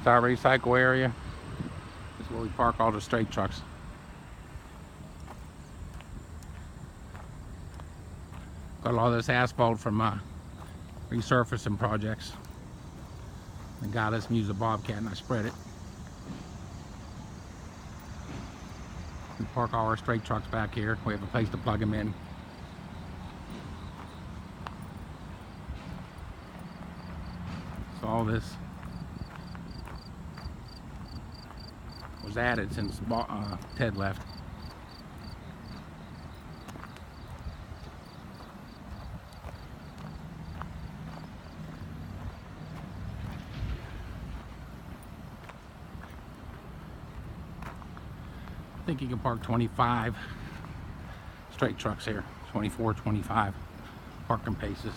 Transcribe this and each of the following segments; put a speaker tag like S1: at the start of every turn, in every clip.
S1: our recycle area. This is where we park all the straight trucks. Got a lot of this asphalt from resurfacing projects. The guy lets me use a bobcat and I spread it. We park all our straight trucks back here. We have a place to plug them in. So all this was added since Ted left. I think you can park 25 straight trucks here, 24, 25 parking paces.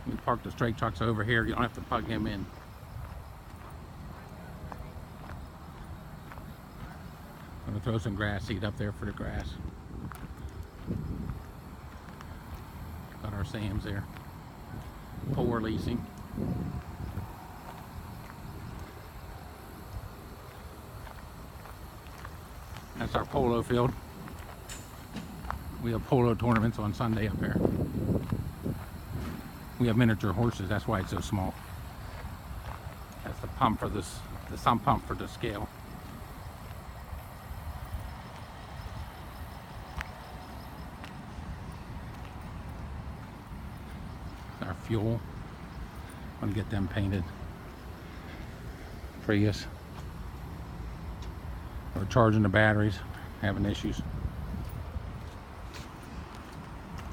S1: You park the straight trucks over here, you don't have to plug them in. I'm gonna throw some grass seed up there for the grass. Got our Sam's there. Poor leasing. That's our polo field. We have polo tournaments on Sunday up here. We have miniature horses, that's why it's so small. That's the pump for this, the sump pump for the scale. Our fuel. I'm gonna get them painted. Prius. We're charging the batteries, having issues.